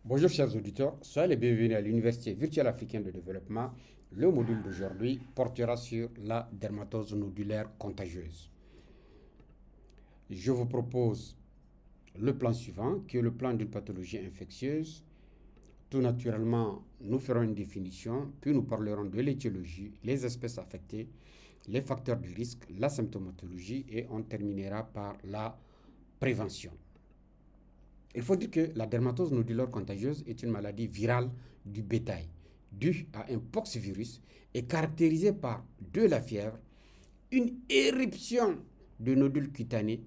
Bonjour chers auditeurs, soyez les bienvenus à l'Université virtuelle africaine de développement. Le module d'aujourd'hui portera sur la dermatose nodulaire contagieuse. Je vous propose le plan suivant, qui est le plan d'une pathologie infectieuse. Tout naturellement, nous ferons une définition, puis nous parlerons de l'étiologie, les espèces affectées, les facteurs de risque, la symptomatologie et on terminera par la prévention. Il faut dire que la dermatose nodulaire contagieuse est une maladie virale du bétail due à un poxvirus et caractérisée par de la fièvre, une éruption de nodules cutanés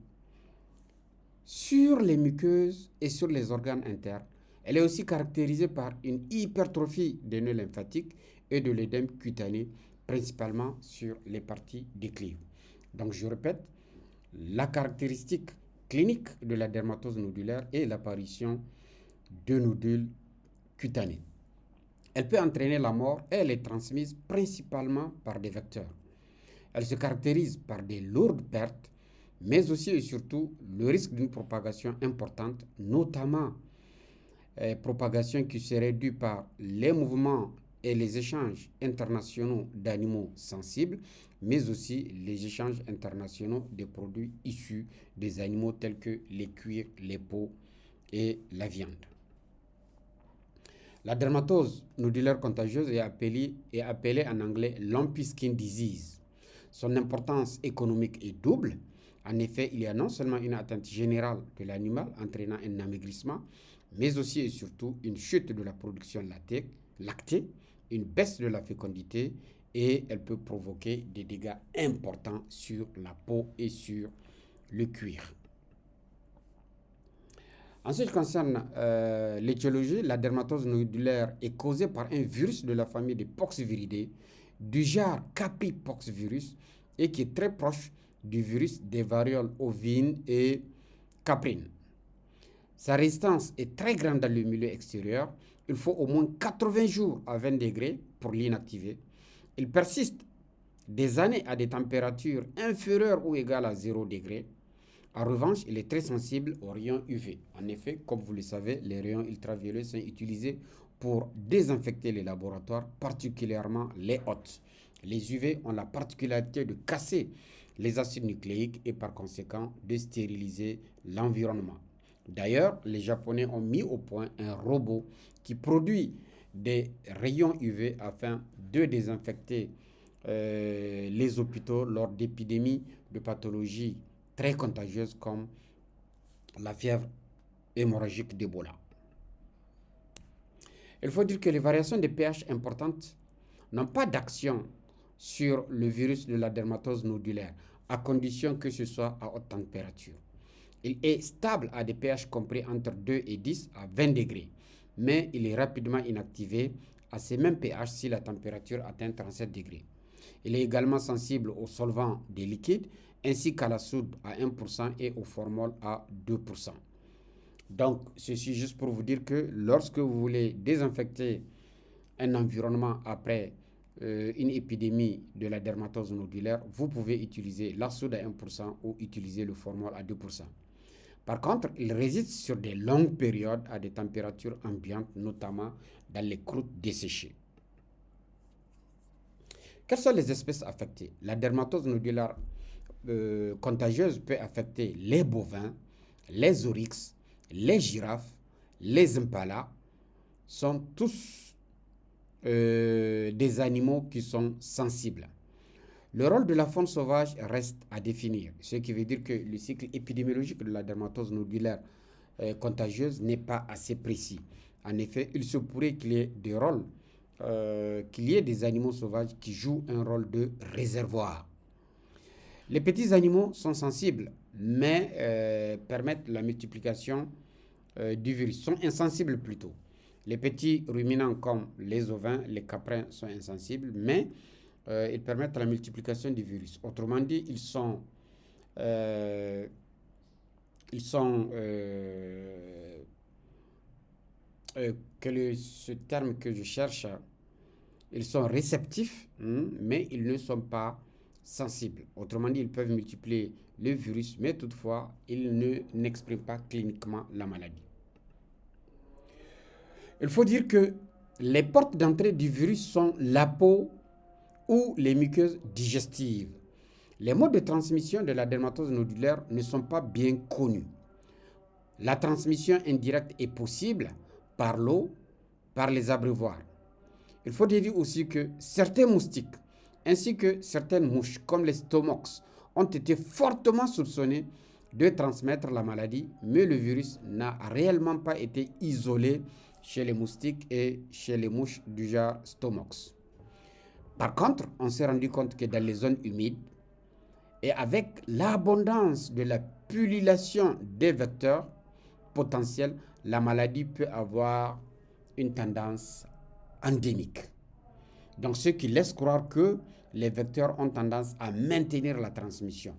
sur les muqueuses et sur les organes internes. Elle est aussi caractérisée par une hypertrophie des nœuds lymphatiques et de l'édème cutané, principalement sur les parties déclives. Donc je répète, la caractéristique clinique de la dermatose nodulaire est l'apparition de nodules cutanés. Elle peut entraîner la mort et elle est transmise principalement par des vecteurs. Elle se caractérise par des lourdes pertes, mais aussi et surtout le risque d'une propagation importante, notamment propagation qui serait due par les mouvements et les échanges internationaux d'animaux sensibles, mais aussi les échanges internationaux des produits issus des animaux tels que les cuirs, les peaux et la viande. La dermatose nodulaire contagieuse est appelée en anglais lumpy skin disease. Son importance économique est double. En effet, il y a non seulement une atteinte générale de l'animal entraînant un amaigrissement, mais aussi et surtout une chute de la production lactée, une baisse de la fécondité et elle peut provoquer des dégâts importants sur la peau et sur le cuir. En ce qui concerne l'étiologie, la dermatose nodulaire est causée par un virus de la famille des poxviridae du genre Capripoxvirus et qui est très proche du virus des varioles ovines et caprines. Sa résistance est très grande dans le milieu extérieur. Il faut au moins 80 jours à 20 degrés pour l'inactiver. Il persiste des années à des températures inférieures ou égales à 0 degré. En revanche, il est très sensible aux rayons UV. En effet, comme vous le savez, les rayons ultraviolets sont utilisés pour désinfecter les laboratoires, particulièrement les hôtes. Les UV ont la particularité de casser les acides nucléiques et par conséquent de stériliser l'environnement. D'ailleurs, les Japonais ont mis au point un robot qui produit des rayons UV afin de désinfecter les hôpitaux lors d'épidémies de pathologies très contagieuses comme la fièvre hémorragique d'Ebola. Il faut dire que les variations de pH importantes n'ont pas d'action sur le virus de la dermatose nodulaire, à condition que ce soit à haute température. Il est stable à des pH compris entre 2 et 10 à 20 degrés, mais il est rapidement inactivé à ces mêmes pH si la température atteint 37 degrés. Il est également sensible aux solvants des liquides ainsi qu'à la soude à 1% et au formol à 2%. Donc, ceci juste pour vous dire que lorsque vous voulez désinfecter un environnement après une épidémie de la dermatose nodulaire, vous pouvez utiliser la soude à 1% ou utiliser le formol à 2%. Par contre, il résiste sur des longues périodes à des températures ambiantes, notamment dans les croûtes desséchées. Quelles sont les espèces affectées? La dermatose nodulaire contagieuse peut affecter les bovins, les oryx, les girafes, les impalas, sont tous des animaux qui sont sensibles. Le rôle de la faune sauvage reste à définir, ce qui veut dire que le cycle épidémiologique de la dermatose nodulaire contagieuse n'est pas assez précis. En effet, il se pourrait qu'il y ait des rôles, qu'il y ait des animaux sauvages qui jouent un rôle de réservoir. Les petits animaux sont sensibles, mais permettent la multiplication du virus, sont insensibles plutôt. Les petits ruminants comme les ovins, les caprins sont insensibles, mais ils permettent la multiplication du virus. Autrement dit, euh, ils sont ce terme que je cherche, ils sont réceptifs, mais ils ne sont pas sensibles. Autrement dit, ils peuvent multiplier le virus, mais toutefois, ils n'expriment pas cliniquement la maladie. Il faut dire que les portes d'entrée du virus sont la peau ou les muqueuses digestives. Les modes de transmission de la dermatose nodulaire ne sont pas bien connus. La transmission indirecte est possible par l'eau, par les abreuvoirs. Il faut dire aussi que certains moustiques ainsi que certaines mouches comme les stomox ont été fortement soupçonnés de transmettre la maladie, mais le virus n'a réellement pas été isolé chez les moustiques et chez les mouches du genre stomox. Par contre, on s'est rendu compte que dans les zones humides et avec l'abondance de la pullulation des vecteurs potentiels, la maladie peut avoir une tendance endémique. Donc, ce qui laisse croire que les vecteurs ont tendance à maintenir la transmission.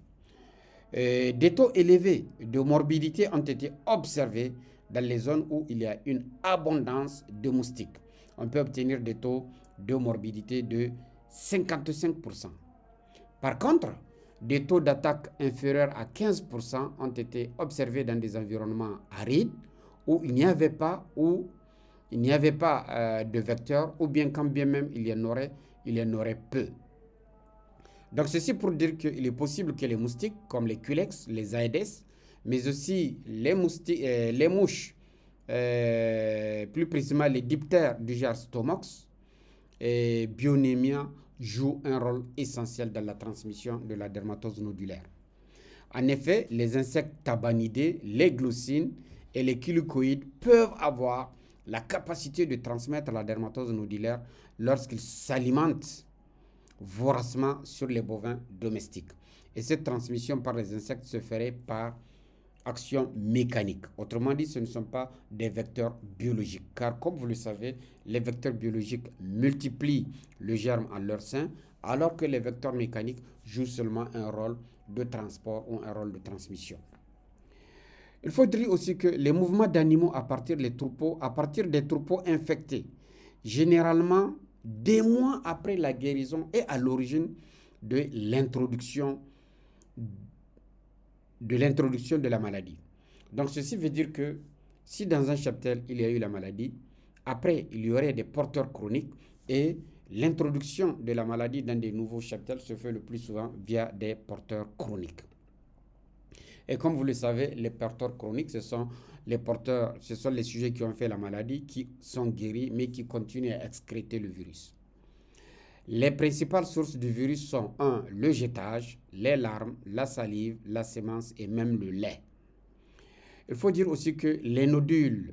Des taux élevés de morbidité ont été observés dans les zones où il y a une abondance de moustiques. On peut obtenir des taux de morbidité de 55%. Par contre, des taux d'attaque inférieurs à 15% ont été observés dans des environnements arides où il n'y avait pas de vecteurs, ou bien quand bien même il y en aurait peu. Donc ceci pour dire qu'il est possible que les moustiques comme les culex, les aedes, mais aussi les mouches, plus précisément les diptères du genre Stomox et Bionémia, jouent un rôle essentiel dans la transmission de la dermatose nodulaire. En effet, les insectes tabanidés, les glossines et les chylicoïdes peuvent avoir la capacité de transmettre la dermatose nodulaire lorsqu'ils s'alimentent voracement sur les bovins domestiques. Et cette transmission par les insectes se ferait par action mécanique. Autrement dit, ce ne sont pas des vecteurs biologiques. Car comme vous le savez, les vecteurs biologiques multiplient le germe en leur sein, alors que les vecteurs mécaniques jouent seulement un rôle de transport ou un rôle de transmission. Il faut dire aussi que les mouvements d'animaux à partir des troupeaux infectés, généralement des mois après la guérison, est à l'origine de l'introduction de la maladie. Donc ceci veut dire que si dans un cheptel il y a eu la maladie, après il y aurait des porteurs chroniques et l'introduction de la maladie dans des nouveaux cheptels se fait le plus souvent via des porteurs chroniques. Et comme vous le savez, les porteurs chroniques, ce sont les sujets qui ont fait la maladie, qui sont guéris, mais qui continuent à excréter le virus. Les principales sources du virus sont 1. Le jetage, les larmes, la salive, la sémence et même le lait. Il faut dire aussi que les nodules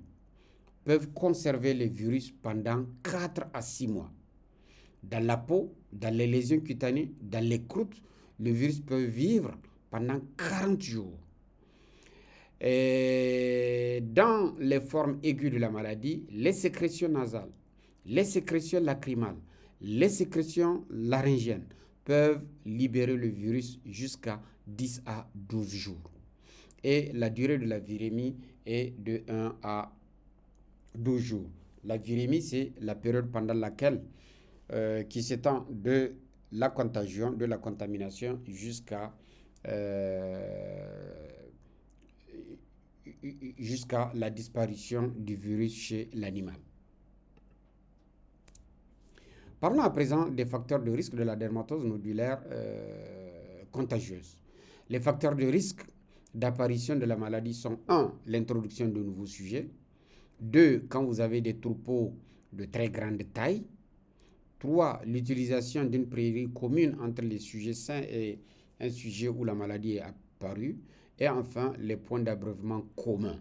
peuvent conserver le virus pendant 4 à 6 mois. Dans la peau, dans les lésions cutanées, dans les croûtes, le virus peut vivre pendant 40 jours. Et dans les formes aiguës de la maladie, les sécrétions nasales, les sécrétions lacrymales, les sécrétions laryngiennes peuvent libérer le virus jusqu'à 10 à 12 jours. Et la durée de la virémie est de 1 à 12 jours. La virémie, c'est la période pendant laquelle qui s'étend de la contagion, de la contamination jusqu'à la disparition du virus chez l'animal. Parlons à présent des facteurs de risque de la dermatose nodulaire contagieuse. Les facteurs de risque d'apparition de la maladie sont 1. L'introduction de nouveaux sujets. 2. Quand vous avez des troupeaux de très grande taille. 3. L'utilisation d'une prairie commune entre les sujets sains et un sujet où la maladie est apparue. Et enfin, les points d'abreuvement communs.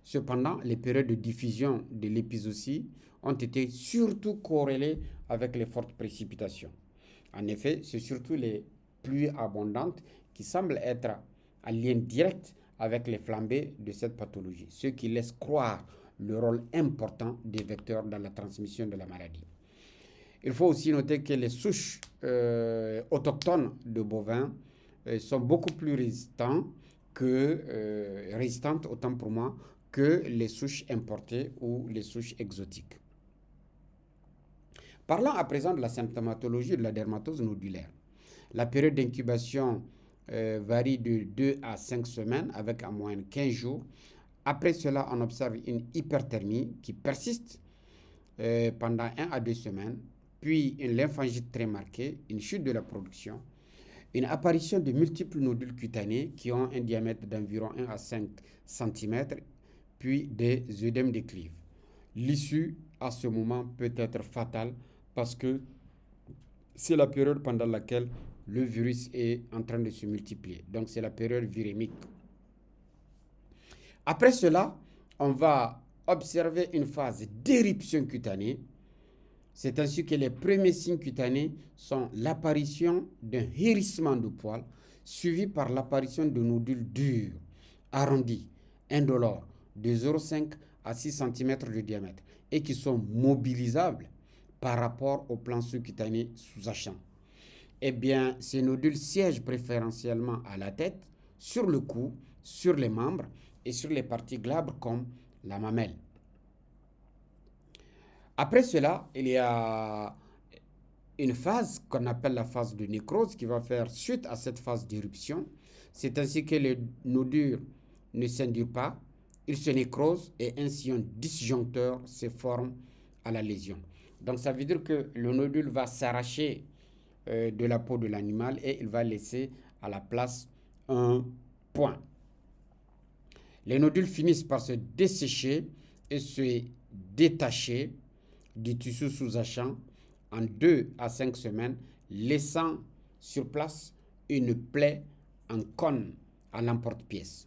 Cependant, les périodes de diffusion de l'épizootie ont été surtout corrélées avec les fortes précipitations. En effet, c'est surtout les pluies abondantes qui semblent être en lien direct avec les flambées de cette pathologie, ce qui laisse croire le rôle important des vecteurs dans la transmission de la maladie. Il faut aussi noter que les souches autochtones de bovins sont beaucoup plus résistantes autant pour moi, que les souches importées ou les souches exotiques. Parlons à présent de la symptomatologie de la dermatose nodulaire. La période d'incubation varie de 2 à 5 semaines avec en moyenne 15 jours Après cela, on observe une hyperthermie qui persiste pendant 1 à 2 semaines, puis une lymphangite très marquée, une chute de la production, une apparition de multiples nodules cutanés qui ont un diamètre d'environ 1 à 5 cm, puis des œdèmes déclives. L'issue à ce moment peut être fatale parce que c'est la période pendant laquelle le virus est en train de se multiplier. Donc c'est la période virémique. Après cela, on va observer une phase d'éruption cutanée. C'est ainsi que les premiers signes cutanés sont l'apparition d'un hérissement de poils, suivi par l'apparition de nodules durs, arrondis, indolores, de 0,5 à 6 cm de diamètre et qui sont mobilisables par rapport au plan sous-cutané sous-jacent. Eh bien, ces nodules siègent préférentiellement à la tête, sur le cou, sur les membres et sur les parties glabres comme la mamelle. Après cela, il y a une phase qu'on appelle la phase de nécrose qui va faire suite à cette phase d'éruption. C'est ainsi que les nodules ne s'endurent pas, ils se nécrosent et un sillon disjoncteur se forme à la lésion. Donc ça veut dire que le nodule va s'arracher de la peau de l'animal et il va laisser à la place un point. Les nodules finissent par se dessécher et se détacher du tissu sous-jacent en 2 à 5 semaines, laissant sur place une plaie en cône à l'emporte-pièce.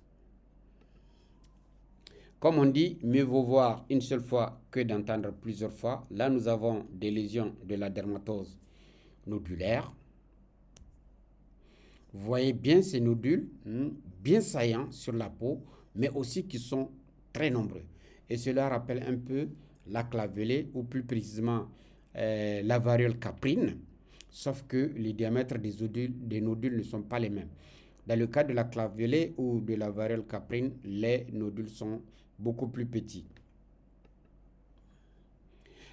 Comme on dit, mieux vaut voir une seule fois que d'entendre plusieurs fois. Là, nous avons des lésions de la dermatose nodulaire. Vous voyez bien ces nodules, bien saillants sur la peau, mais aussi qui sont très nombreux. Et cela rappelle un peu la clavelée, ou plus précisément la variole caprine, sauf que les diamètres des nodules ne sont pas les mêmes. Dans le cas de la clavelée ou de la variole caprine, les nodules sont beaucoup plus petits.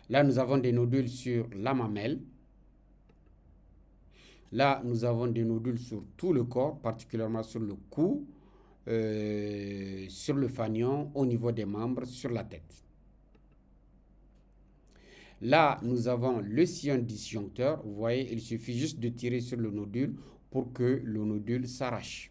Là, nous avons des nodules sur la mamelle. Là, nous avons des nodules sur tout le corps, particulièrement sur le cou, sur le fanion, au niveau des membres, sur la tête. Là, nous avons le sillon disjoncteur. Vous voyez, il suffit juste de tirer sur le nodule pour que le nodule s'arrache.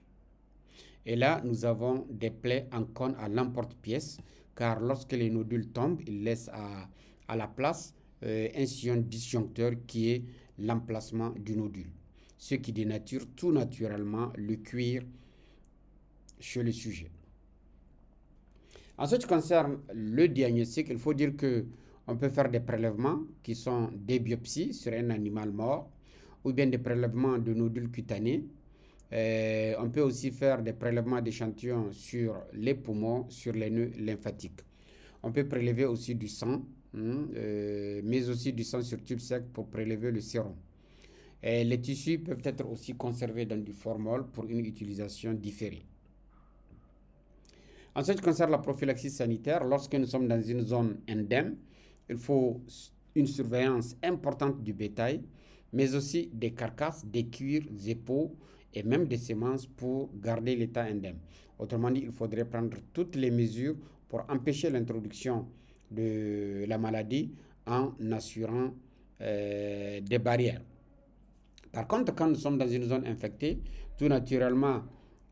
Et là, nous avons des plaies en cône à l'emporte-pièce, car lorsque les nodules tombent, ils laissent à la place un sillon disjoncteur qui est l'emplacement du nodule, ce qui dénature tout naturellement le cuir chez le sujet. En ce qui concerne le diagnostic, il faut dire qu'on peut faire des prélèvements qui sont des biopsies sur un animal mort ou bien des prélèvements de nodules cutanés. On peut aussi faire des prélèvements d'échantillons sur les poumons, sur les nœuds lymphatiques. On peut prélever aussi du sang, mais aussi du sang sur tube sec pour prélever le sérum. Et les tissus peuvent être aussi conservés dans du formol pour une utilisation différée. En ce qui concerne la prophylaxie sanitaire, lorsque nous sommes dans une zone endème, il faut une surveillance importante du bétail, mais aussi des carcasses, des cuirs, des peaux et même des semences pour garder l'état indemne. Autrement dit, il faudrait prendre toutes les mesures pour empêcher l'introduction de la maladie en assurant des barrières. Par contre, quand nous sommes dans une zone infectée, tout naturellement,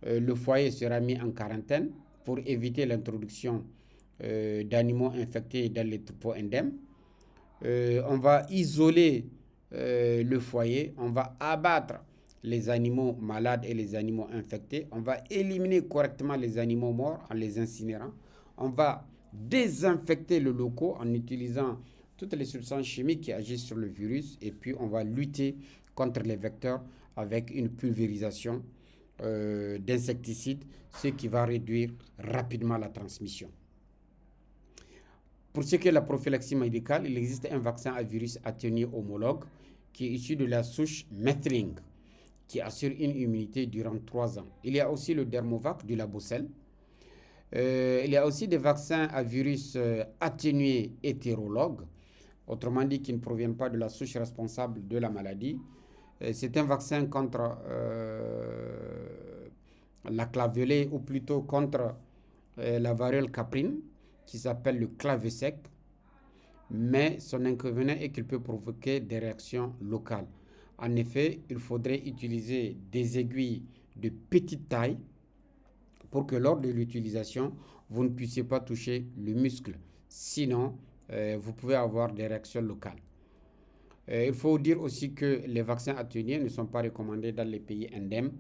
le foyer sera mis en quarantaine pour éviter l'introduction d'animaux infectés dans les troupeaux indemnes. On va isoler le foyer, on va abattre les animaux malades et les animaux infectés, on va éliminer correctement les animaux morts en les incinérant, on va désinfecter le locaux en utilisant toutes les substances chimiques qui agissent sur le virus et puis on va lutter contre les vecteurs avec une pulvérisation d'insecticides, ce qui va réduire rapidement la transmission. Pour ce qui est de la prophylaxie médicale, il existe un vaccin à virus atténué homologue qui est issu de la souche Methling, qui assure une immunité durant 3 ans. Il y a aussi le Dermovac du Labocel. Il y a aussi des vaccins à virus atténués hétérologues, autrement dit qui ne proviennent pas de la souche responsable de la maladie. C'est un vaccin contre la clavelée ou plutôt contre la variole caprine qui s'appelle le clavesec, mais son inconvénient est qu'il peut provoquer des réactions locales. En effet, il faudrait utiliser des aiguilles de petite taille pour que lors de l'utilisation, vous ne puissiez pas toucher le muscle. Sinon, vous pouvez avoir des réactions locales. Il faut dire aussi que les vaccins atténués ne sont pas recommandés dans les pays endèmes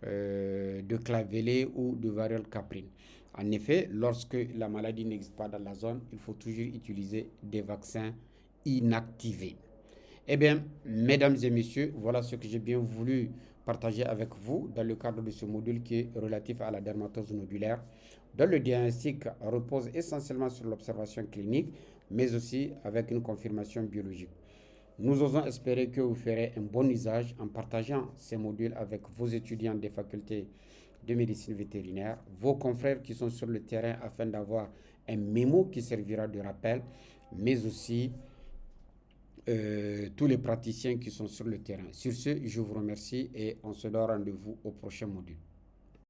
de clavellée ou de variole caprine. En effet, lorsque la maladie n'existe pas dans la zone, il faut toujours utiliser des vaccins inactivés. Eh bien, mesdames et messieurs, voilà ce que j'ai bien voulu partager avec vous dans le cadre de ce module qui est relatif à la dermatose nodulaire, dont le diagnostic repose essentiellement sur l'observation clinique, mais aussi avec une confirmation biologique. Nous osons espérer que vous ferez un bon usage en partageant ces modules avec vos étudiants des facultés de médecine vétérinaire, vos confrères qui sont sur le terrain afin d'avoir un mémo qui servira de rappel, mais aussi tous les praticiens qui sont sur le terrain. Sur ce, je vous remercie et on se donne rendez-vous au prochain module.